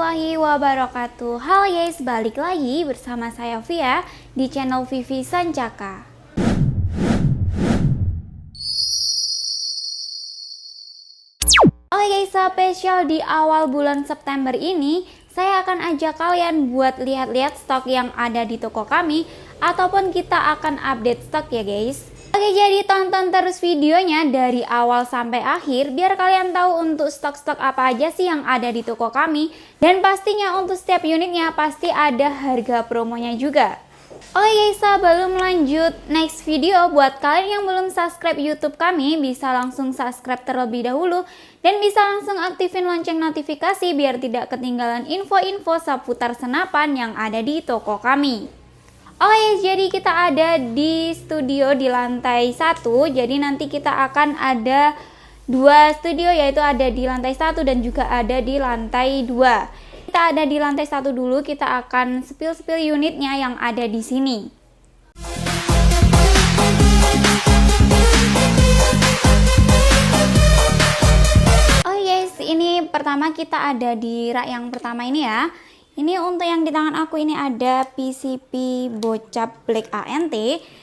warahmatullahi wabarakatuh. Halo guys, balik lagi bersama saya Via di channel Vivi Sancaka. Oke guys, spesial di awal bulan September ini saya akan ajak kalian buat lihat-lihat stok yang ada di toko kami, ataupun kita akan update stok ya guys. Oke, jadi tonton terus videonya dari awal sampai akhir biar kalian tahu untuk stok-stok apa aja sih yang ada di toko kami, dan pastinya untuk setiap unitnya pasti ada harga promonya juga. Oke guys, sebelum lanjut next video, buat kalian yang belum subscribe YouTube kami bisa langsung subscribe terlebih dahulu dan bisa langsung aktifin lonceng notifikasi biar tidak ketinggalan info-info seputar senapan yang ada di toko kami. Oke, jadi kita ada di studio di lantai 1. Jadi nanti kita akan ada 2 studio, yaitu ada di lantai 1 dan juga ada di lantai 2. Kita ada di lantai 1 dulu, kita akan spill-spill unitnya yang ada di sini. Oke guys, ini pertama kita ada di rak yang pertama ini ya. Ini untuk yang di tangan aku ini ada PCP Bocap Black ANT,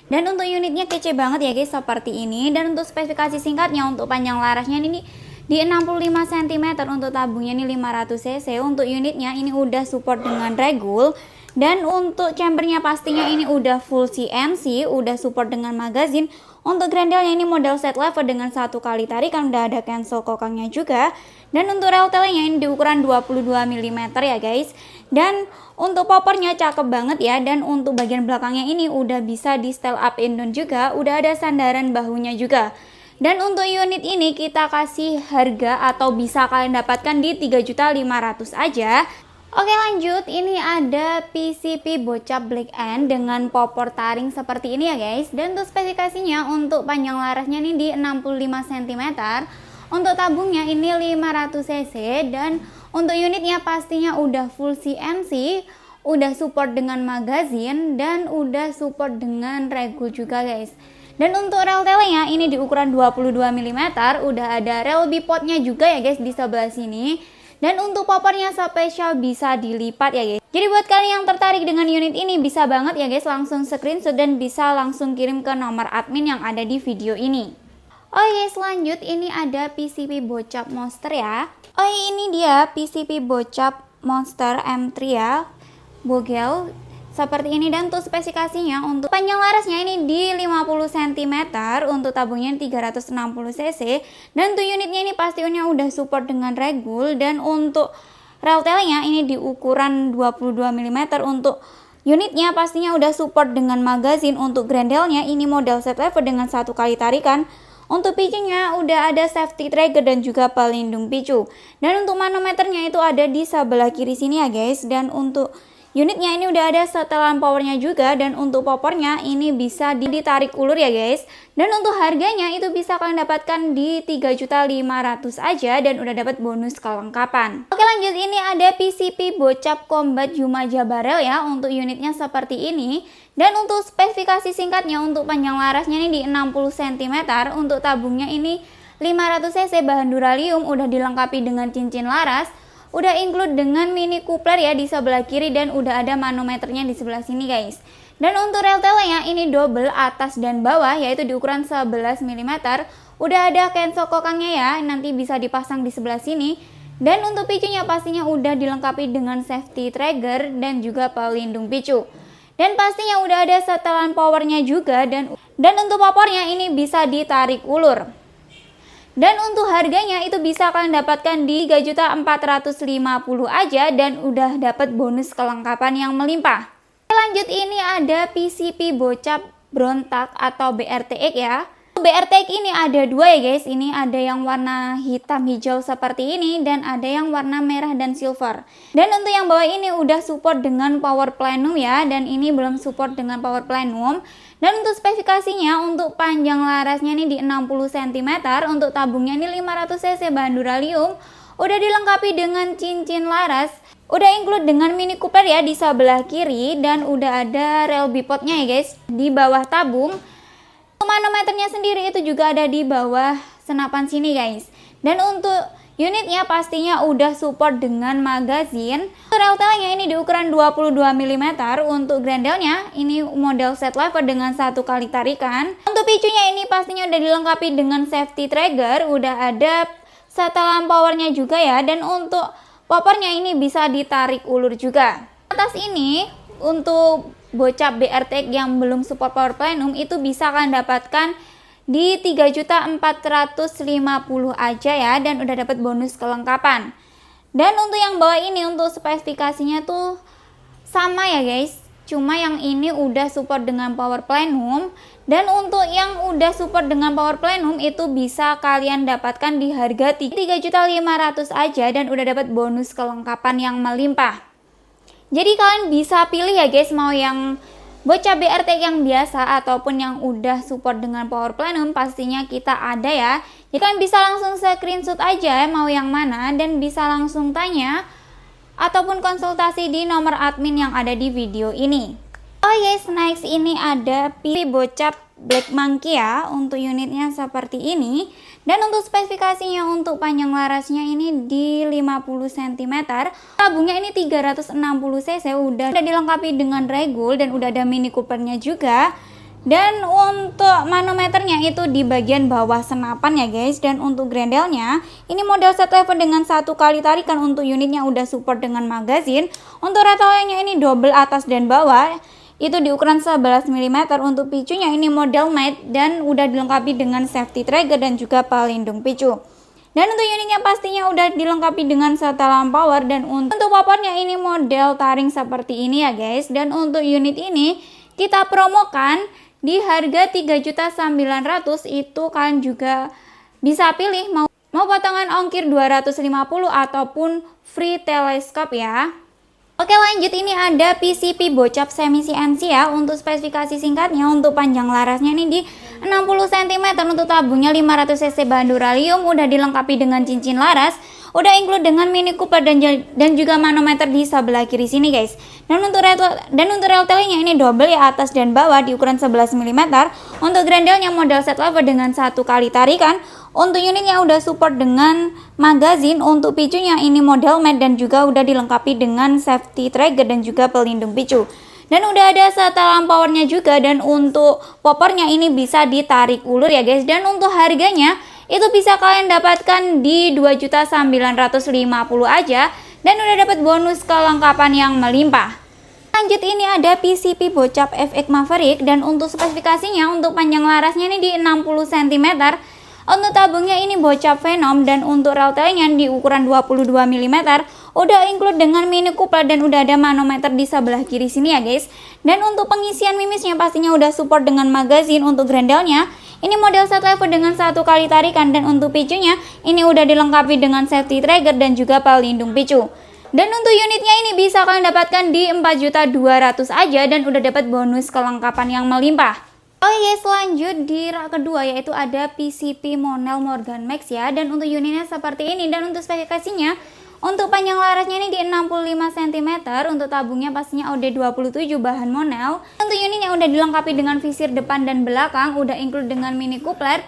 dan untuk unitnya kece banget ya guys seperti ini. Dan untuk spesifikasi singkatnya, untuk panjang larasnya ini di 65 cm, untuk tabungnya ini 500 cc. Untuk unitnya ini udah support dengan regul, dan untuk chambernya pastinya ini udah full CNC, udah support dengan magazine. Untuk grendelnya ini model set lever dengan 1 kali tarikan, udah ada cancel kokangnya juga. Dan untuk reltelnya ini di ukuran 22 mm ya guys. Dan untuk poppernya cakep banget ya. Dan untuk bagian belakangnya ini udah bisa di style up and down juga, udah ada sandaran bahunya juga. Dan untuk unit ini kita kasih harga atau bisa kalian dapatkan di 3.500.000 aja. Oke lanjut, ini ada PCP Bocap Black End dengan popor taring seperti ini ya guys. Dan untuk spesifikasinya, untuk panjang larasnya ini di 65 cm, untuk tabungnya ini 500 cc, dan untuk unitnya pastinya udah full CNC, udah support dengan magazine, dan udah support dengan regul juga guys. Dan untuk reltelnya ini di ukuran 22 mm, udah ada rel bipodnya juga ya guys di sebelah sini. Dan untuk poppernya spesial bisa dilipat ya guys. Jadi buat kalian yang tertarik dengan unit ini bisa banget ya guys langsung screenshot dan bisa langsung kirim ke nomor admin yang ada di video ini. Oh guys, lanjut ini ada PCP Bocap Monster ya. Oh ini dia PCP Bocap Monster M3 ya, bogel seperti ini. Dan untuk spesifikasinya, untuk panjang larasnya ini di 50 cm, untuk tabungnya 360 cc, dan untuk unitnya ini pastinya udah support dengan regul. Dan untuk reltelnya ini di ukuran 22 mm, untuk unitnya pastinya udah support dengan magazine. Untuk grendelnya ini model set lever dengan 1 kali tarikan. Untuk picunya udah ada safety trigger dan juga pelindung picu. Dan untuk manometernya itu ada di sebelah kiri sini ya guys. Dan untuk unitnya ini udah ada setelan powernya juga, dan untuk poppernya ini bisa ditarik ulur ya guys. Dan untuk harganya itu bisa kalian dapatkan di 3.500.000 aja, dan udah dapat bonus kelengkapan. Oke lanjut, ini ada PCP Bocap Combat Jumaja Barrel ya. Untuk unitnya seperti ini. Dan untuk spesifikasi singkatnya, untuk panjang larasnya ini di 60 cm, untuk tabungnya ini 500 cc, bahan duralium, udah dilengkapi dengan cincin laras, udah include dengan mini coupler ya di sebelah kiri, dan udah ada manometernya di sebelah sini guys. Dan untuk reltelnya ini double atas dan bawah, yaitu di ukuran 11 mm, udah ada cancel kokangnya ya, nanti bisa dipasang di sebelah sini. Dan untuk picunya pastinya udah dilengkapi dengan safety trigger dan juga pelindung picu. Dan pastinya udah ada setelan powernya juga, dan untuk popornya ini bisa ditarik ulur. Dan untuk harganya itu bisa kalian dapatkan di 3.450.000 aja, dan udah dapat bonus kelengkapan yang melimpah. Lanjut, ini ada PCP Bocap Brontak atau BRTX ya. BRTX ini ada 2 ya guys. Ini ada yang warna hitam hijau seperti ini, dan ada yang warna merah dan silver. Dan untuk yang bawah ini udah support dengan power plenum ya, dan ini belum support dengan power plenum. Dan untuk spesifikasinya, untuk panjang larasnya ini di 60 cm, untuk tabungnya ini 500 cc, bahan duralium, udah dilengkapi dengan cincin laras, udah include dengan mini coupler ya di sebelah kiri, dan udah ada rel bipodnya ya guys di bawah tabung. Manometernya sendiri itu juga ada di bawah senapan sini guys. Dan untuk Unitnya pastinya udah support dengan magazin. Rel-telnya ini di ukuran 22 mm. Untuk grendelnya ini model set lever dengan 1 kali tarikan. Untuk picunya ini pastinya udah dilengkapi dengan safety trigger, udah ada setelan powernya juga ya. Dan untuk poppernya ini bisa ditarik ulur juga. Atas ini untuk bocap BRTX yang belum support power plenum itu bisa kalian dapatkan di 3.450.000 aja ya, dan udah dapat bonus kelengkapan. Dan untuk yang bawah ini untuk spesifikasinya tuh sama ya guys, cuma yang ini udah support dengan power plenum. Dan untuk yang udah support dengan power plenum itu bisa kalian dapatkan di harga 3.500.000 aja, dan udah dapat bonus kelengkapan yang melimpah. Jadi kalian bisa pilih ya guys, mau yang bocap BRTX yang biasa ataupun yang udah support dengan power plenum, pastinya kita ada ya. Jadi kalian bisa langsung screenshot aja mau yang mana, dan bisa langsung tanya ataupun konsultasi di nomor admin yang ada di video ini. Oh yes, next ini ada PC bocap Black Monkey ya. Untuk unitnya seperti ini. Dan untuk spesifikasinya untuk panjang larasnya ini di 50 cm. Tabungnya ini 360 cc, udah dilengkapi dengan regul dan udah ada Mini Coopernya juga. Dan untuk manometernya itu di bagian bawah senapan ya guys. Dan untuk grendelnya ini model set lever dengan 1 kali tarikan. Untuk unitnya udah support dengan magazin. Untuk retailnya ini double atas dan bawah, itu di ukuran 11 mm. Untuk picunya ini model matte dan udah dilengkapi dengan safety trigger dan juga pelindung picu. Dan untuk unitnya pastinya udah dilengkapi dengan setelan power. Dan untuk poppernya ini model taring seperti ini ya guys. Dan untuk unit ini kita promokan di harga 3.900.000. Itu kalian juga bisa pilih mau potongan ongkir 250 ataupun free teleskop ya. Oke, lanjut, ini ada PCP bocap semi CNC ya. Untuk spesifikasi singkatnya, untuk panjang larasnya ini di 60 cm. Untuk tabungnya 500 cc bahan duralium, udah dilengkapi dengan cincin laras, udah include dengan Mini Cooper dan juga manometer di sebelah kiri sini guys. Dan untuk rel-telnya ini double ya, atas dan bawah di ukuran 11 mm. Untuk grendelnya model set lever dengan 1 kali tarikan. Untuk unitnya udah support dengan magazin. Untuk picunya ini model matte dan juga udah dilengkapi dengan safety trigger dan juga pelindung picu. Dan udah ada setelan powernya juga. Dan untuk poppernya ini bisa ditarik ulur ya guys. Dan untuk harganya itu bisa kalian dapatkan di 2.950.000 aja, dan udah dapat bonus kelengkapan yang melimpah. Lanjut, ini ada PCP bocap FX Maverick. Dan untuk spesifikasinya untuk panjang larasnya ini di 60 cm. Untuk tabungnya ini bocap Venom. Dan untuk rel-telnya di ukuran 22 mm. Udah include dengan Mini Cooper dan udah ada manometer di sebelah kiri sini ya guys. Dan untuk pengisian mimisnya pastinya udah support dengan magazin. Untuk grendelnya ini model set lever dengan 1 kali tarikan. Dan untuk picunya ini udah dilengkapi dengan safety trigger dan juga pelindung picu. Dan untuk unitnya ini bisa kalian dapatkan di 4.200.000 aja, dan udah dapat bonus kelengkapan yang melimpah. Oh yes, lanjut di rak kedua yaitu ada PCP Monel Morgan Max ya. Dan untuk unitnya seperti ini. Dan untuk spesifikasinya untuk panjang larasnya ini di 65 cm. Untuk tabungnya pastinya OD27 bahan Monel. Untuk unitnya udah dilengkapi dengan visir depan dan belakang, udah include dengan Mini Coupler.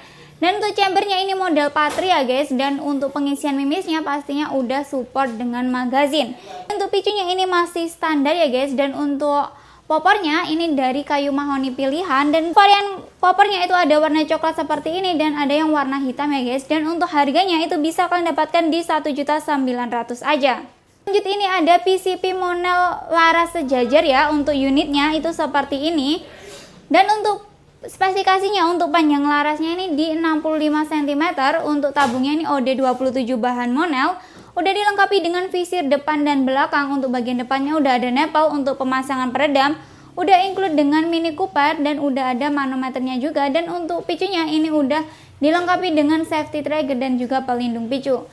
Dan untuk chambernya ini model Patri ya guys. Dan untuk pengisian mimisnya pastinya udah support dengan magazin. Untuk picunya ini masih standar ya guys. Dan untuk poppernya ini dari kayu mahoni pilihan. Dan varian poppernya itu ada warna coklat seperti ini dan ada yang warna hitam ya guys. Dan untuk harganya itu bisa kalian dapatkan di 1.900.000 aja. Lanjut, ini ada PCP Monel laras sejajar ya. Untuk unitnya itu seperti ini. Dan untuk spesifikasinya untuk panjang larasnya ini di 65 cm. Untuk tabungnya ini OD27 bahan Monel. Udah dilengkapi dengan visir depan dan belakang. Untuk bagian depannya udah ada nepal untuk pemasangan peredam. Udah include dengan Mini Cooper dan udah ada manometernya juga. Dan untuk picunya ini udah dilengkapi dengan safety trigger dan juga pelindung picu.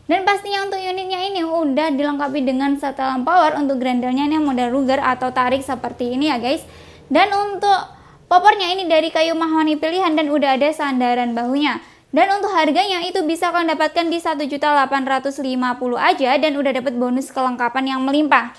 Dan pastinya untuk unitnya ini udah dilengkapi dengan setelan power. Untuk grendelnya ini model Ruger atau tarik seperti ini ya guys. Dan untuk poppernya ini dari kayu mahoni pilihan dan udah ada sandaran bahunya. Dan untuk harganya itu bisa kalian dapatkan di 1.850.000 aja, dan udah dapat bonus kelengkapan yang melimpah.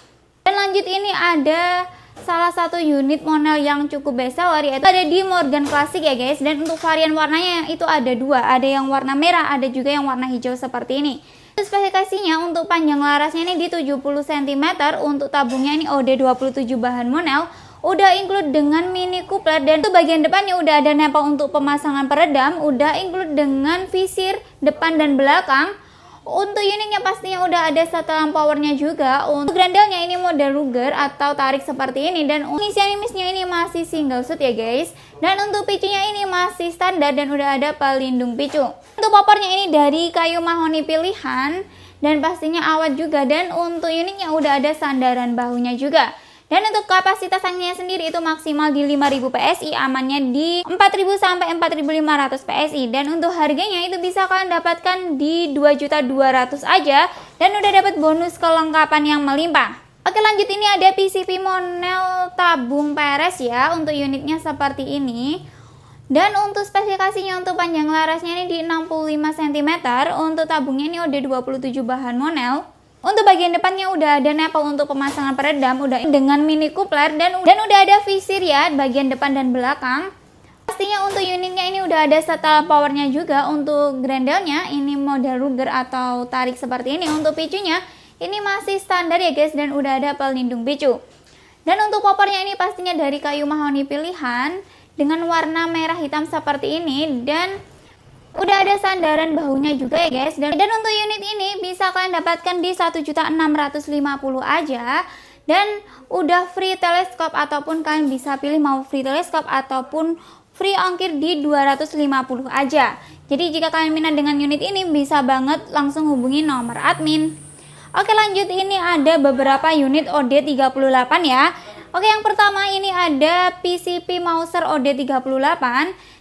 Dan lanjut, ini ada salah satu unit Monel yang cukup bestseller yaitu ada di Morgan Classic ya guys. Dan untuk varian warnanya itu ada dua, ada yang warna merah, ada juga yang warna hijau seperti ini. Spesifikasinya untuk panjang larasnya ini di 70 cm, untuk tabungnya ini OD27 bahan monel, udah include dengan mini coupler, dan untuk bagian depannya udah ada nepa untuk pemasangan peredam, udah include dengan visir depan dan belakang. Untuk unitnya pastinya udah ada setelan powernya juga. Untuk grandelnya ini model Ruger atau tarik seperti ini, dan pengisian misnya ini masih single shoot ya guys. Dan untuk picunya ini masih standar dan udah ada pelindung picu. Untuk popornya ini dari kayu mahoni pilihan dan pastinya awet juga, dan untuk unitnya udah ada sandaran bahunya juga. Dan untuk kapasitas tanknya sendiri itu maksimal di 5000 PSI, amannya di 4000 sampai 4500 PSI. Dan untuk harganya itu bisa kalian dapatkan di 2.200.000 aja, dan udah dapat bonus kelengkapan yang melimpah. Oke, lanjut, ini ada PCP monel tabung peres ya, untuk unitnya seperti ini. Dan untuk spesifikasinya untuk panjang larasnya ini di 65 cm, untuk tabungnya ini udah 27 bahan monel. Untuk bagian depannya udah ada nepa untuk pemasangan peredam, udah dengan mini coupler, dan udah ada visir ya bagian depan dan belakang. Pastinya untuk unitnya ini udah ada setelan powernya juga. Untuk grandelnya ini model Ruger atau tarik seperti ini. Untuk picunya ini masih standar ya guys, dan udah ada pelindung picu. Dan untuk popornya ini pastinya dari kayu mahoni pilihan dengan warna merah hitam seperti ini, dan udah ada sandaran bahunya juga ya guys. Dan untuk unit ini bisa kalian dapatkan di 1.650.000 aja, dan udah free teleskop, ataupun kalian bisa pilih mau free teleskop ataupun free ongkir di 250 aja. Jadi jika kalian minat dengan unit ini bisa banget langsung hubungi nomor admin. Oke, lanjut, ini ada beberapa unit OD38 ya. Oke, yang pertama ini ada PCP Mouser OD38,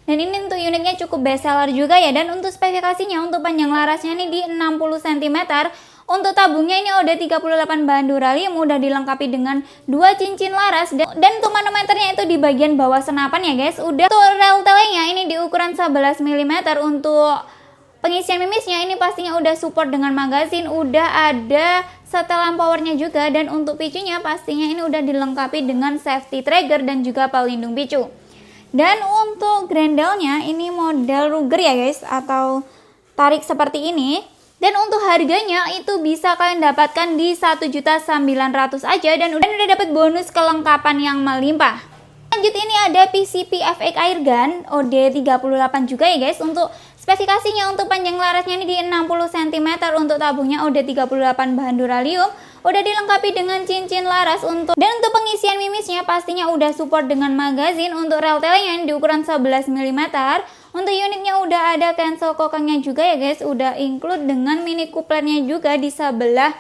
dan ini untuk unitnya cukup best seller juga ya. Dan untuk spesifikasinya untuk panjang larasnya ini di 60 cm, untuk tabungnya ini OD38 bahan duralium, udah dilengkapi dengan 2 cincin laras, dan untuk manometernya itu di bagian bawah senapan ya guys. Udah untuk rel telenya ini di ukuran 11 mm. Untuk pengisian mimisnya ini pastinya udah support dengan magazin, udah ada setelan powernya juga, dan untuk picunya pastinya ini udah dilengkapi dengan safety trigger dan juga pelindung picu. Dan untuk grandelnya ini model Ruger ya guys, atau tarik seperti ini. Dan untuk harganya itu bisa kalian dapatkan di 1.900.000 aja, dan udah dapat bonus kelengkapan yang melimpah. Lanjut, ini ada PCP FX Airgun OD38 juga ya guys. Untuk spesifikasinya untuk panjang larasnya ini di 60 cm, untuk tabungnya OD38 bahan duralium, udah dilengkapi dengan cincin laras. Dan untuk pengisian mimisnya pastinya udah support dengan magazin. Untuk rel telenya di ukuran 11 mm. Untuk unitnya udah ada cancel kokangnya juga ya guys, udah include dengan mini couplernya juga di sebelah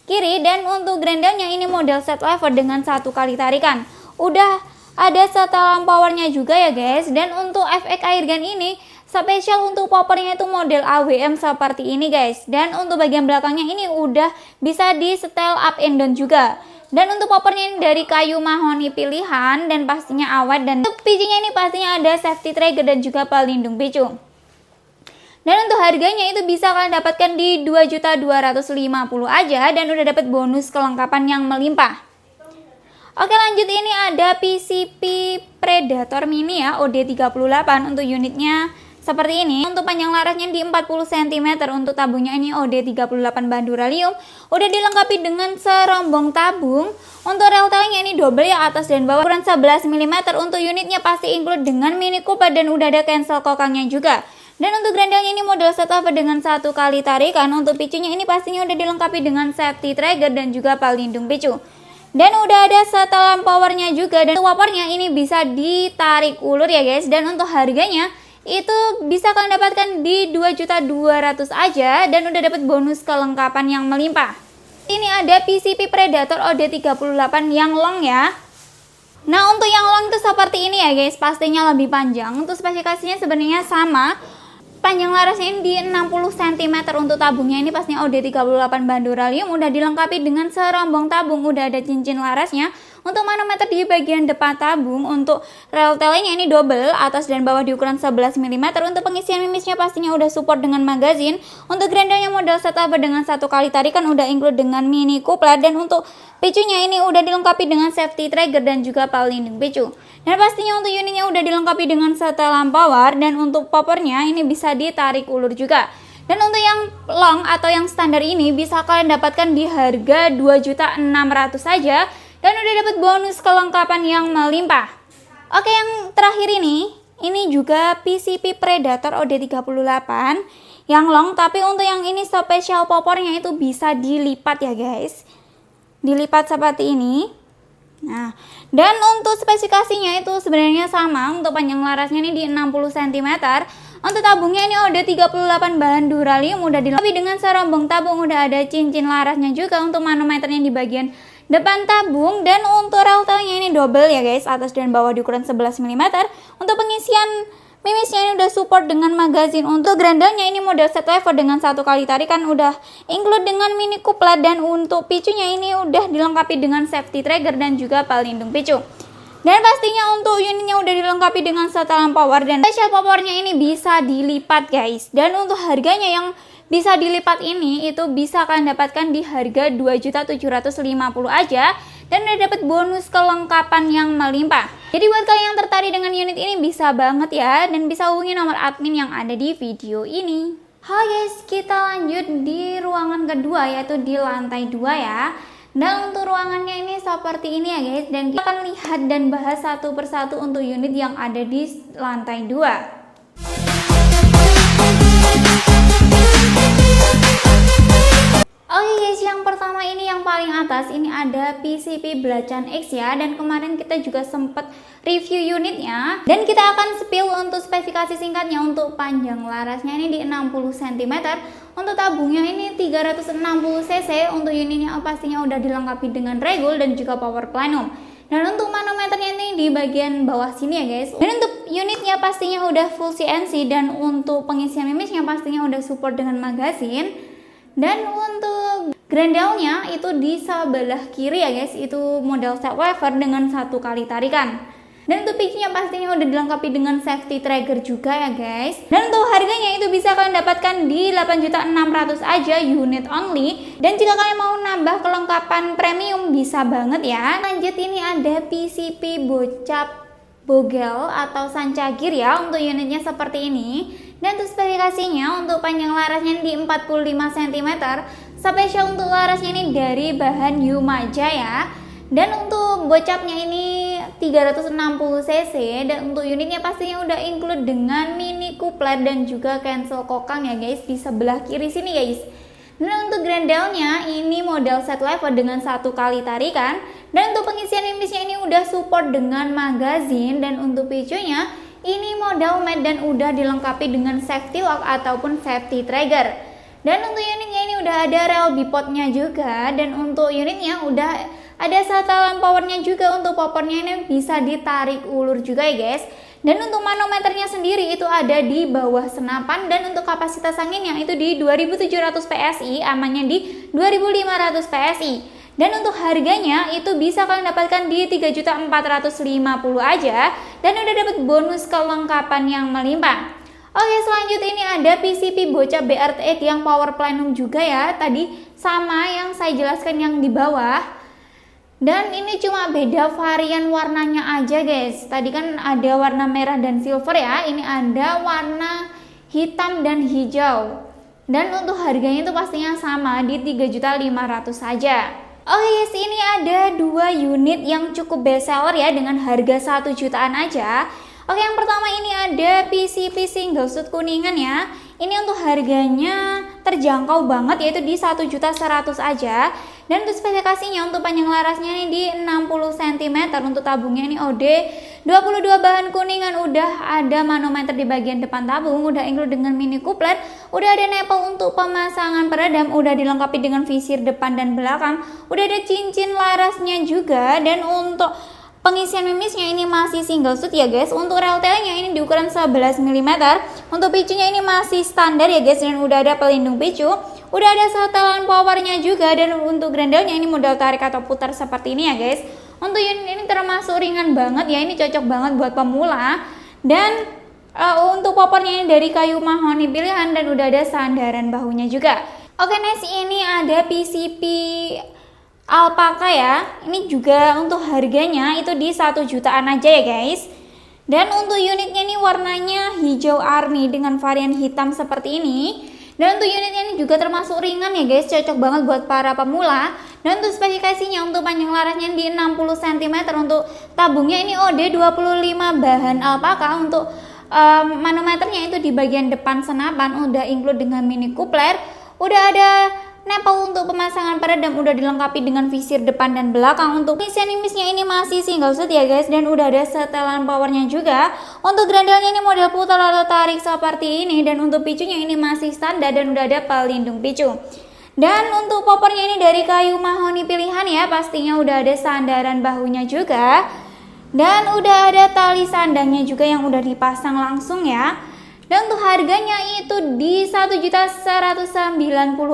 kiri. Dan untuk grandelnya ini model set lever dengan 1 kali tarikan, udah ada setelan powernya juga ya guys. Dan untuk FX Airgun ini spesial untuk powernya itu model AWM seperti ini guys. Dan untuk bagian belakangnya ini udah bisa di setel up and down juga. Dan untuk powernya ini dari kayu mahoni pilihan dan pastinya awet. Dan untuk picunya ini pastinya ada safety trigger dan juga pelindung picu. Dan untuk harganya itu bisa kalian dapatkan di 2.250.000 aja, dan udah dapat bonus kelengkapan yang melimpah. Oke, lanjut, ini ada PCP Predator Mini ya OD38. Untuk unitnya seperti ini. Untuk panjang larasnya di 40 cm, untuk tabungnya ini OD38 bahan duralium, udah dilengkapi dengan serombong tabung. Untuk rel telenya ini double ya, atas dan bawah, ukuran 11 mm. Untuk unitnya pasti include dengan mini coupler dan udah ada cancel kokangnya juga. Dan untuk grandelnya ini model setelah dengan 1 kali tarikan. Untuk picunya ini pastinya udah dilengkapi dengan safety trigger dan juga pelindung picu. Dan udah ada setelan powernya juga, dan powernya ini bisa ditarik ulur ya guys. Dan untuk harganya itu bisa kalian dapatkan di 2.200.000 aja, dan udah dapat bonus kelengkapan yang melimpah. Ini ada PCP Predator OD38 yang long ya. Nah, untuk yang long itu seperti ini ya guys, pastinya lebih panjang. Untuk spesifikasinya sebenarnya sama. Panjang larasnya ini di 60 cm. Untuk tabungnya ini pastinya OD38 bahan duralium, udah dilengkapi dengan serombong tabung, udah ada cincin larasnya. Untuk manometer di bagian depan tabung. Untuk rel telenya ini double, atas dan bawah di ukuran 11 mm. Untuk pengisian mimisnya pastinya udah support dengan magazin. Untuk grandelnya model setelah dengan 1 kali tarikan, udah include dengan mini coupler. Dan untuk picunya ini udah dilengkapi dengan safety trigger dan juga pelindung picu. Dan pastinya untuk unitnya udah dilengkapi dengan setelan power, dan untuk powernya ini bisa ditarik ulur juga. Dan Dan untuk yang long atau yang standar ini bisa kalian dapatkan di harga 2.600.000 saja dan udah dapat bonus kelengkapan yang melimpah. Oke, yang terakhir ini juga PCP Predator OD38 yang long, tapi untuk yang ini spesial popornya itu bisa dilipat ya guys. Dilipat seperti ini. Nah, dan untuk spesifikasinya itu sebenarnya sama. Untuk panjang larasnya ini di 60 cm. Untuk tabungnya ini udah 38 bahan duralium, udah dilengkapi dengan serombong tabung, udah ada cincin larasnya juga untuk manometernya di bagian depan tabung. Dan untuk reltelnya ini double ya guys, atas dan bawah di ukuran 11 mm. Untuk pengisian mimisnya ini udah support dengan magazine. Untuk grandelnya ini model set lever dengan 1 kali tarikan, udah include dengan mini couplet. Dan untuk picunya ini udah dilengkapi dengan safety trigger dan juga pelindung picu. Dan pastinya untuk unitnya udah dilengkapi dengan setelan power, dan special powernya ini bisa dilipat guys. Dan untuk harganya yang bisa dilipat ini itu bisa kalian dapatkan di harga 2.750.000 aja dan udah dapat bonus kelengkapan yang melimpah. Jadi buat kalian yang tertarik dengan unit ini bisa banget ya, dan bisa hubungi nomor admin yang ada di video ini. Halo guys, kita lanjut di ruangan kedua yaitu di lantai 2 ya. Dan untuk ruangannya ini seperti ini ya guys, dan kita akan lihat dan bahas satu persatu untuk unit yang ada di lantai 2. Oke guys, yang pertama ini yang paling atas ini ada PCP Belacan X ya, dan kemarin kita juga sempat review unitnya dan kita akan spill untuk spesifikasi singkatnya. Untuk panjang larasnya ini di 60 cm, untuk tabungnya ini 360 cc, untuk unitnya pastinya udah dilengkapi dengan regul dan juga power plenum. Dan untuk manometernya ini di bagian bawah sini ya guys. Dan untuk unitnya pastinya udah full CNC, dan untuk pengisian mimisnya pastinya udah support dengan magazine. Dan untuk grandelnya itu di sebelah kiri ya guys, itu model set lever dengan 1 kali tarikan. Dan untuk picunya pastinya udah dilengkapi dengan safety trigger juga ya guys. Dan untuk harganya itu bisa kalian dapatkan di 8.600.000 aja, unit only. Dan jika kalian mau nambah kelengkapan premium bisa banget ya. Lanjut, ini ada PCP Bocap Bogel atau Sancagir ya, untuk unitnya seperti ini. Dan untuk spesifikasinya untuk panjang larasnya di 45 cm, spesial untuk larasnya ini dari bahan Yumaja ya. Dan untuk bocapnya ini 360 cc, dan untuk unitnya pastinya udah include dengan mini couplet dan juga cancel kokang ya guys di sebelah kiri sini guys. Dan untuk grandelnya ini model set lever dengan 1 kali tarikan, dan untuk pengisian mimisnya ini udah support dengan magazine. Dan untuk picunya ini model matte dan udah dilengkapi dengan safety lock ataupun safety trigger. Dan untuk unitnya ini udah ada rel bipodnya juga, dan untuk unitnya udah ada setelan powernya juga. Untuk powernya ini bisa ditarik ulur juga ya guys. Dan untuk manometernya sendiri itu ada di bawah senapan, dan untuk kapasitas anginnya itu di 2700 PSI, amannya di 2500 PSI. Dan untuk harganya itu bisa kalian dapatkan di 3.450.000 aja, dan udah dapat bonus kelengkapan yang melimpah. Oke, selanjutnya ini ada PCP Bocap BRT8 yang power plenum juga ya, tadi sama yang saya jelaskan yang di bawah. Dan ini cuma beda varian warnanya aja guys. Tadi kan ada warna merah dan silver ya, ini ada warna hitam dan hijau. Dan untuk harganya itu pastinya sama di 3.500.000 saja. Oke guys, ini ada 2 unit yang cukup best seller ya, dengan harga 1 jutaan aja. Oke, yang pertama ini ada PCP single shoot Kuningan ya. Ini untuk harganya terjangkau banget, yaitu di 1.100.000 aja. Dan untuk spesifikasinya untuk panjang larasnya ini di 60 cm, untuk tabungnya ini OD 22 bahan Kuningan, udah ada manometer di bagian depan tabung, udah include dengan mini couplet, udah ada nepal untuk pemasangan peredam, udah dilengkapi dengan visir depan dan belakang, udah ada cincin larasnya juga. Dan untuk pengisian mimisnya ini masih single shoot ya guys. Untuk reltailnya ini di ukuran 11 mm. Untuk picunya ini masih standar ya guys, dan udah ada pelindung picu, udah ada setelan powernya juga. Dan untuk grandelnya ini model tarik atau putar seperti ini ya guys. Untuk unit ini termasuk ringan banget ya, ini cocok banget buat pemula. Dan untuk popornya ini dari kayu mahoni pilihan, dan udah ada sandaran bahunya juga. Oke, next ini ada PCP Alpaka ya. Ini juga untuk harganya itu di 1 jutaan aja ya guys. Dan untuk unitnya ini warnanya hijau army dengan varian hitam seperti ini. Dan untuk unitnya ini juga termasuk ringan ya guys, cocok banget buat para pemula. Dan untuk spesifikasinya, untuk panjang larasnya di 60 cm, untuk tabungnya ini OD25 bahan alpaka. Untuk manometernya itu di bagian depan senapan udah include dengan mini coupler, udah ada nepal untuk pemasangan peredam, udah dilengkapi dengan visir depan dan belakang. Untuk misinya ini masih single shoot ya guys, dan udah ada setelan powernya juga. Untuk grandelnya ini model putar atau tarik seperti ini, dan untuk picunya ini masih standar dan udah ada pelindung picu. Dan untuk poppernya ini dari kayu mahoni pilihan ya, pastinya udah ada sandaran bahunya juga, dan udah ada tali sandangnya juga yang udah dipasang langsung ya. Dan untuk harganya itu di 1.190.000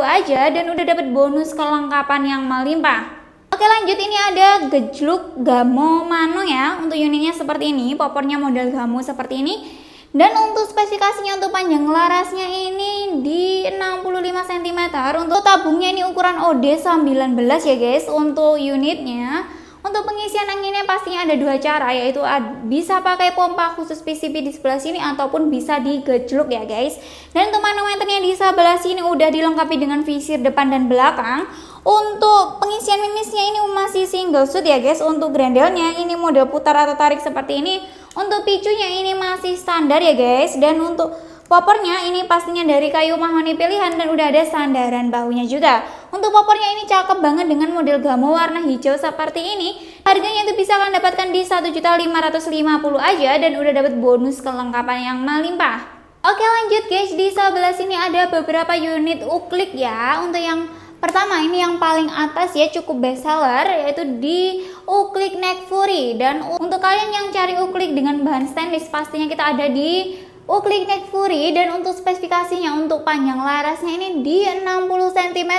aja, dan udah dapat bonus kelengkapan yang melimpah. Oke lanjut, ini ada gejluk Gamo Mano ya. Untuk unitnya seperti ini, popornya model Gamo seperti ini. Dan untuk spesifikasinya, untuk panjang larasnya ini di 65 cm. Untuk tabungnya ini ukuran OD19 ya guys. Untuk unitnya, untuk pengisian anginnya pastinya ada dua cara, yaitu bisa pakai pompa khusus PCP di sebelah sini ataupun bisa digejluk ya guys. Dan untuk manometernya di sebelah sini udah dilengkapi dengan visir depan dan belakang. Untuk pengisian mimisnya ini masih single shoot ya guys. Untuk grandelnya ini model putar atau tarik seperti ini. Untuk picunya ini masih standar ya guys. Dan untuk poppernya ini pastinya dari kayu mahoni pilihan, dan udah ada sandaran bahunya juga. Untuk poppernya ini cakep banget dengan model Gamo warna hijau seperti ini. Harganya itu bisa kalian dapatkan di 1.550.000 aja, dan udah dapat bonus kelengkapan yang melimpah. Oke lanjut guys, di sebelah sini ada beberapa unit uklik ya. Untuk yang pertama ini yang paling atas ya, cukup best seller, yaitu di uklik Neck Fury. Dan untuk kalian yang cari uklik dengan bahan stainless, pastinya kita ada di uklik Neck Fury. Dan untuk spesifikasinya, untuk panjang larasnya ini di 60 cm.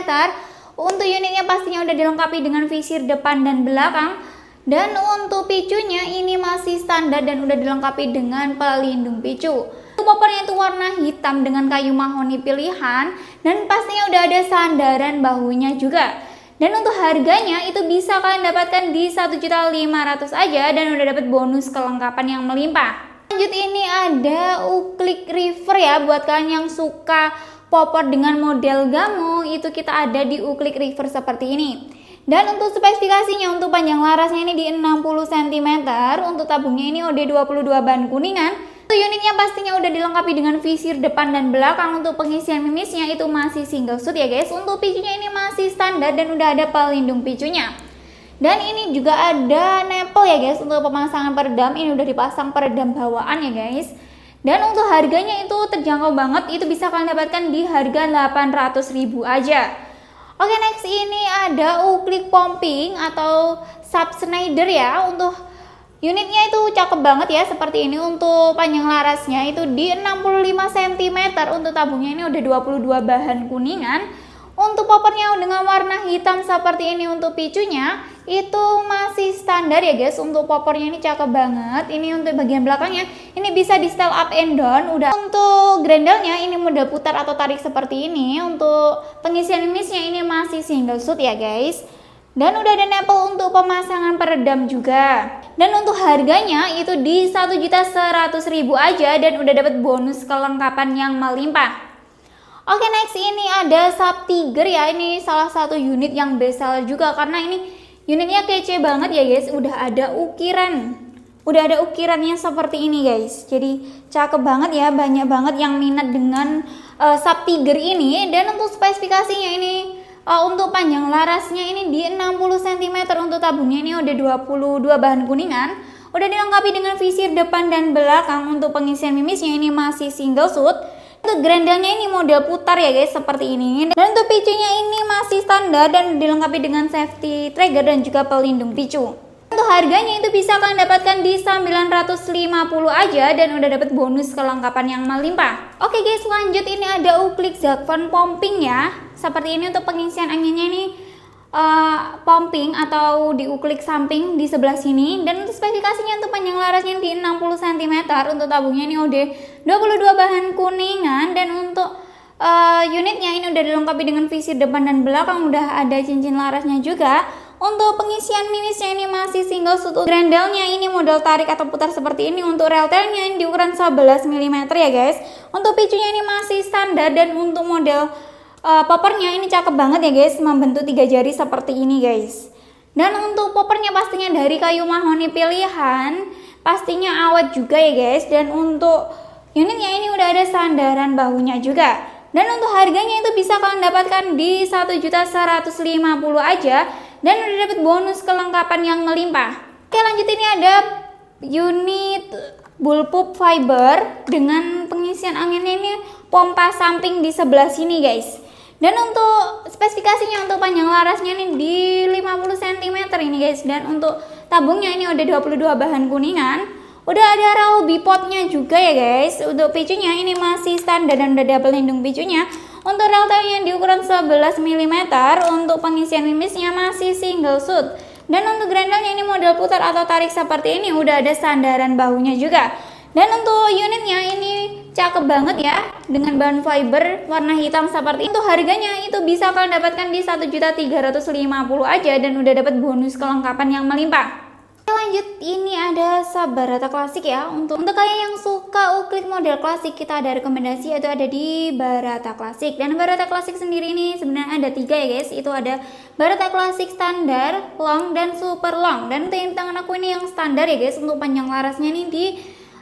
Untuk unitnya pastinya udah dilengkapi dengan visir depan dan belakang. Dan untuk picunya ini masih standar dan udah dilengkapi dengan pelindung picu. Poppernya itu warna hitam dengan kayu mahoni pilihan, dan pastinya udah ada sandaran bahunya juga. Dan untuk harganya itu bisa kalian dapatkan di 1.500.000 aja, dan udah dapat bonus kelengkapan yang melimpah. Lanjut, ini ada uklik river ya, buat kalian yang suka popor dengan model Gamo, itu kita ada di uklik river seperti ini. Dan untuk spesifikasinya, untuk panjang larasnya ini di 60 cm, untuk tabungnya ini OD22 bahan kuningan. Untuk unitnya pastinya udah dilengkapi dengan visir depan dan belakang. Untuk pengisian mimisnya itu masih single shoot ya guys. Untuk picunya ini masih standar dan udah ada pelindung picunya. Dan ini juga ada nepel ya guys untuk pemasangan peredam. Ini udah dipasang peredam bawaan ya guys. Dan untuk harganya itu terjangkau banget, itu bisa kalian dapatkan di harga 800.000 aja. Oke next, ini ada uklik pumping atau sub Schneider ya. Untuk unitnya itu cakep banget ya seperti ini. Untuk panjang larasnya itu di 65 cm. Untuk tabungnya ini udah 22 bahan kuningan. Untuk poppernya dengan warna hitam seperti ini. Untuk picunya itu masih standar ya guys. Untuk poppernya ini cakep banget. Ini untuk bagian belakangnya ini bisa di style up and down. Udah. Untuk grandelnya ini model putar atau tarik seperti ini. Untuk pengisian mimisnya ini masih single shoot ya guys. Dan udah ada nepel untuk pemasangan peredam juga. Dan untuk harganya itu di 1.100.000 aja, dan udah dapat bonus kelengkapan yang melimpah. Oke next, ini ada sub Tiger ya. Ini salah satu unit yang best seller juga, karena ini unitnya kece banget ya guys. Udah ada ukirannya seperti ini guys. Jadi cakep banget ya, banyak banget yang minat dengan sub Tiger ini. Dan untuk spesifikasinya ini, untuk panjang larasnya ini di 60 cm. Untuk tabungnya ini udah 22 bahan kuningan. Udah dilengkapi dengan visir depan dan belakang. Untuk pengisian mimisnya ini masih single shoot. Untuk grandelnya ini model putar ya guys seperti ini. Dan untuk picunya ini masih standar dan dilengkapi dengan safety trigger dan juga pelindung picu. Untuk harganya itu bisa kalian dapatkan di 950 aja, dan udah dapat bonus kelengkapan yang melimpah. Oke guys, lanjut, ini ada uklik Zakvan pumping ya. Seperti ini. Untuk pengisian anginnya ini pumping atau di uklik samping di sebelah sini. Dan untuk spesifikasinya, untuk panjang larasnya di 60 cm. Untuk tabungnya ini udah 22 bahan kuningan. Dan untuk unitnya ini udah dilengkapi dengan visir depan dan belakang. Udah ada cincin larasnya juga. Untuk pengisian mimisnya ini masih single shoot. Grendelnya ini model tarik atau putar seperti ini. Untuk reltailnya ini di ukuran 11 mm ya guys. Untuk picunya ini masih standar, dan untuk model poppernya ini cakep banget ya guys, membentuk 3 jari seperti ini guys. Dan untuk poppernya pastinya dari kayu mahoni pilihan, pastinya awet juga ya guys. Dan untuk unitnya ini udah ada sandaran bahunya juga. Dan untuk harganya itu bisa kalian dapatkan di 1.150.000 aja, dan udah dapat bonus kelengkapan yang melimpah. Oke, lanjut, ini ada unit bullpup fiber dengan pengisian anginnya ini pompa samping di sebelah sini guys. Dan untuk spesifikasinya, untuk panjang larasnya ini di 50 cm ini guys. Dan untuk tabungnya ini udah 22 bahan kuningan. Udah ada raw bipotnya juga ya guys. Untuk picunya ini masih standar dan udah ada pelindung picunya. Untuk reltailnya di ukuran 11 mm. Untuk pengisian mimisnya masih single shoot. Dan untuk grendelnya ini model putar atau tarik seperti ini. Udah ada sandaran bahunya juga. Dan untuk unitnya ini cakep banget ya, dengan bahan fiber warna hitam seperti itu. Harganya itu bisa kalian dapatkan di 1.350.000 aja, dan udah dapat bonus kelengkapan yang melimpah. Lanjut, ini ada Sabarata klasik ya. Untuk kalian yang suka uklit model klasik, kita ada rekomendasi yaitu ada di Barata klasik. Dan Barata klasik sendiri ini sebenarnya ada 3 ya guys. Itu ada Barata klasik standar, long, dan super long. Dan untuk yang tangan aku ini yang standar ya guys. Untuk panjang larasnya ini di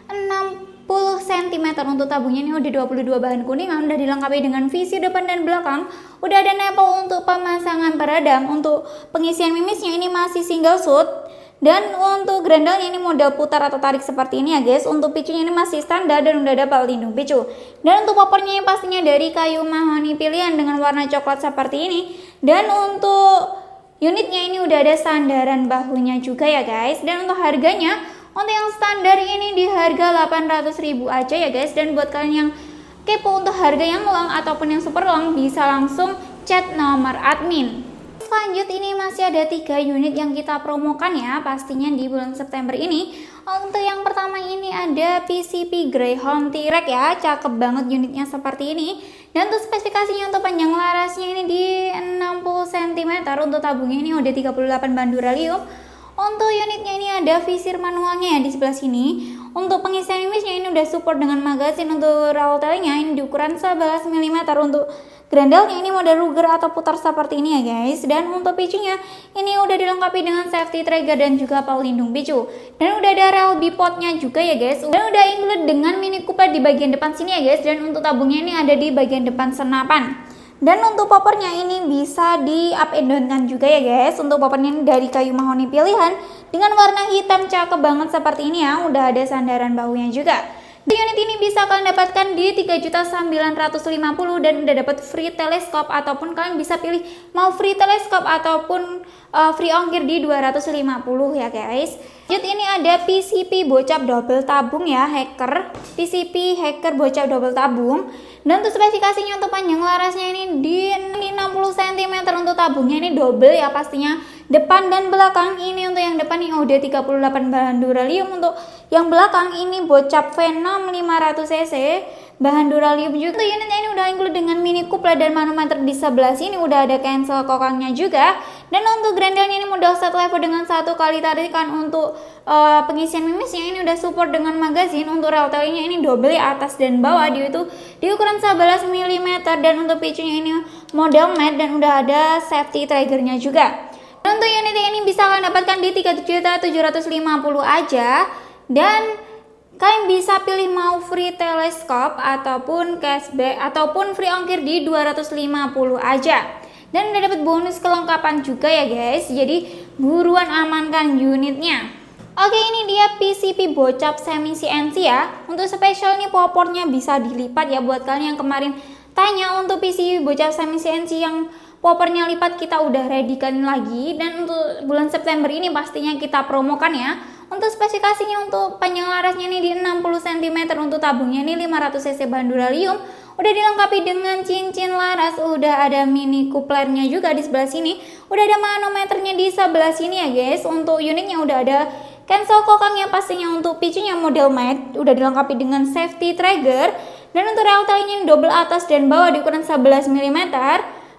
60 cm. Untuk tabungnya ini udah 22 bahan kuningan, udah dilengkapi dengan visir depan dan belakang. Udah ada nipple untuk pemasangan peredam. Untuk pengisian mimisnya ini masih single shoot. Dan untuk grendelnya ini model putar atau tarik seperti ini ya guys. Untuk picunya ini masih standar dan udah ada pelindung picu. Dan untuk poppernya pastinya dari kayu mahoni pilihan dengan warna coklat seperti ini. Dan untuk unitnya ini udah ada sandaran bahunya juga ya guys. Dan untuk harganya, untuk yang standar ini di harga 800.000 aja ya guys. Dan buat kalian yang kepo untuk harga yang long ataupun yang super long, bisa langsung chat nomor admin. Lanjut, ini masih ada 3 unit yang kita promokan ya, pastinya di bulan September ini. Untuk yang pertama ini ada PCP Greyhound T-Rex ya, cakep banget unitnya seperti ini. Dan untuk spesifikasinya, untuk panjang larasnya ini di 60 cm. Untuk tabungnya ini udah 38 bahan duralium. Untuk unitnya ini ada visir manualnya ya di sebelah sini. Untuk pengisian mimisnya ini udah support dengan magazin. Untuk reltailnya ini di ukuran 11 mm. Untuk grendelnya ini model Ruger atau putar seperti ini ya guys. Dan untuk picunya ini udah dilengkapi dengan safety trigger dan juga pelindung picu. Dan udah ada raw bipotnya juga ya guys. Dan udah include dengan mini cooler di bagian depan sini ya guys. Dan untuk tabungnya ini ada di bagian depan senapan. Dan untuk poppernya ini bisa di up and down kan juga ya guys. Untuk poppernya ini dari kayu mahoni pilihan dengan warna hitam cakep banget seperti ini ya. Udah ada sandaran bahunya juga. Unit ini bisa kalian dapatkan di 3.950.000 dan udah dapat free teleskop, ataupun kalian bisa pilih mau free teleskop ataupun free ongkir di 250 ya guys. Lanjut, ini ada PCP bocap double tabung ya, hacker. PCP hacker bocap double tabung. Dan untuk spesifikasinya, untuk panjang larasnya ini di 60 cm. Untuk tabungnya ini double ya pastinya, depan dan belakang. Ini untuk yang depan ini udah 38 bahan duralium. Untuk yang belakang ini bocap Venom 500 cc bahan duralium juga. Untuk unitnya ini udah include dengan mini coupler dan manometer di sebelah sini. Udah ada cancel kokangnya juga. Dan untuk grendelnya ini model set level dengan 1 kali tarikan. Untuk pengisian mimisnya ini udah support dengan magazin. Untuk reltailnya ini double ya, atas dan bawah. Dia itu di ukuran 11 mm. Dan untuk picunya ini model matte dan udah ada safety triggernya juga. Dan untuk unit ini bisa kalian dapatkan di 3.750.000 aja. Dan kalian bisa pilih mau free teleskop ataupun cashback ataupun free ongkir di 250 aja. Dan udah dapat bonus kelengkapan juga ya guys. Jadi buruan amankan unitnya. Oke, ini dia PCP bocap semi CNC ya. Untuk spesial ini poppernya bisa dilipat ya, buat kalian yang kemarin tanya untuk PCP bocap semi CNC yang poppernya lipat, kita udah ready kan lagi. Dan untuk bulan September ini pastinya kita promokan ya. Untuk spesifikasinya, untuk panjang larasnya ini di 60 cm. Untuk tabungnya ini 500 cc bahan duralium. Udah dilengkapi dengan cincin laras. Udah ada mini couplernya juga di sebelah sini. Udah ada manometernya di sebelah sini ya guys. Untuk unitnya udah ada cancel kokangnya pastinya. Untuk picunya model matte. Udah dilengkapi dengan safety trigger. Dan untuk reltailnya ini double atas dan bawah di ukuran 11 mm.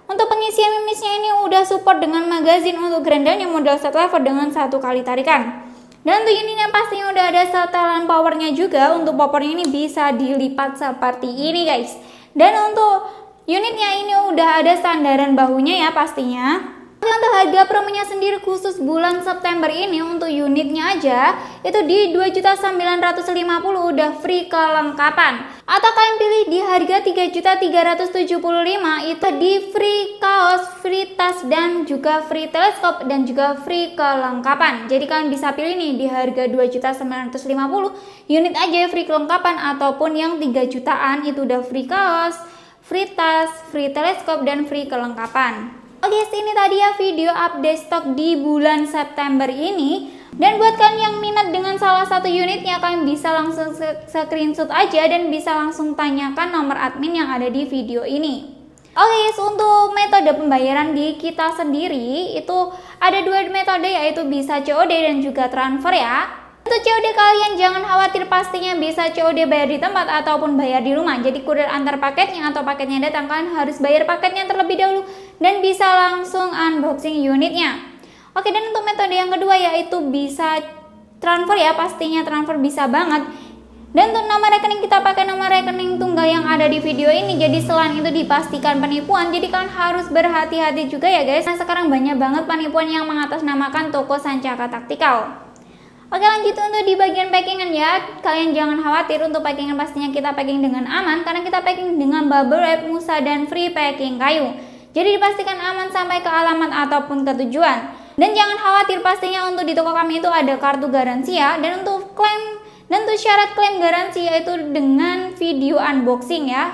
Untuk pengisian memisnya ini udah support dengan magazin untuk grandan yang model set lever dengan 1 kali tarikan. Dan untuk unitnya pastinya udah ada setelan powernya juga. Untuk powernya ini bisa dilipat seperti ini guys. Dan untuk unitnya ini udah ada sandaran bahunya ya pastinya. Untuk harga promonya sendiri khusus bulan September ini untuk unitnya aja itu di 2.950.000 udah free kelengkapan. Atau kalian pilih di harga 3.375.000 itu di free kaos, free tas dan juga free teleskop dan juga free kelengkapan. Jadi kalian bisa pilih nih di harga 2.950.000 unit aja free kelengkapan, ataupun yang 3 jutaan itu udah free kaos, free tas, free teleskop dan free kelengkapan. Oke, ini tadi ya video update stok di bulan September ini. Dan buat kalian yang minat dengan salah satu unitnya, kalian bisa langsung screenshot aja dan bisa langsung tanyakan nomor admin yang ada di video ini. Oke guys, untuk metode pembayaran di kita sendiri itu ada 2 metode, yaitu bisa COD dan juga transfer ya. Untuk COD kalian jangan khawatir, pastinya bisa COD bayar di tempat ataupun bayar di rumah. Jadi kurir antar paketnya atau paketnya datang, kalian harus bayar paketnya terlebih dahulu dan bisa langsung unboxing unitnya. Oke, dan untuk metode yang kedua yaitu bisa transfer ya, pastinya transfer bisa banget. Dan untuk nama rekening kita pakai nama rekening tunggal yang ada di video ini. Jadi selain itu dipastikan penipuan, jadi kalian harus berhati-hati juga ya guys. Nah, sekarang banyak banget penipuan yang mengatasnamakan toko Sancaka Taktikal. Oke, lanjut untuk di bagian packingan ya. Kalian jangan khawatir, untuk packingan pastinya kita packing dengan aman karena kita packing dengan bubble wrap, musa dan free packing kayu. Jadi dipastikan aman sampai ke alamat ataupun ke tujuan. Dan jangan khawatir, pastinya untuk di toko kami itu ada kartu garansi ya. Dan untuk klaim dan untuk syarat klaim garansi yaitu dengan video unboxing ya.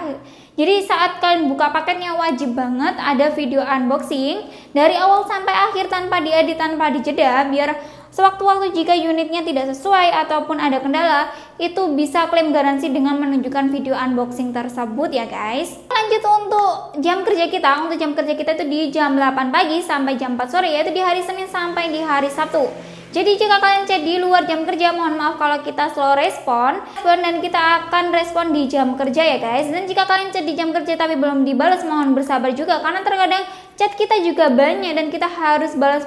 Jadi saat kalian buka paketnya wajib banget ada video unboxing dari awal sampai akhir tanpa diedit, tanpa dijeda, biar sewaktu-waktu jika unitnya tidak sesuai ataupun ada kendala, itu bisa klaim garansi dengan menunjukkan video unboxing tersebut ya guys. Lanjut untuk jam kerja kita. Untuk jam kerja kita itu di jam 8 pagi sampai jam 4 sore, yaitu di hari Senin sampai di hari Sabtu. Jadi jika kalian chat di luar jam kerja, mohon maaf kalau kita slow respon dan kita akan respon di jam kerja ya guys. Dan jika kalian chat di jam kerja tapi belum dibalas, mohon bersabar juga karena terkadang chat kita juga banyak dan kita harus balas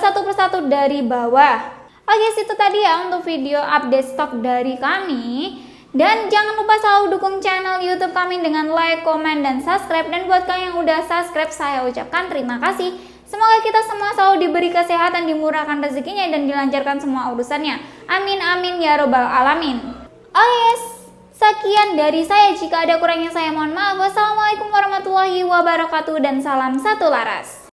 satu persatu dari bawah. Oke, itu tadi ya untuk video update stok dari kami. Dan jangan lupa selalu dukung channel YouTube kami dengan like, komen, dan subscribe. Dan buat kalian yang udah subscribe, saya ucapkan terima kasih. Semoga kita semua selalu diberi kesehatan, dimurahkan rezekinya, dan dilancarkan semua urusannya. Amin amin ya robbal alamin. Oh yes, sekian dari saya. Jika ada kurangnya saya mohon maaf. Wassalamualaikum warahmatullahi wabarakatuh dan salam satu laras.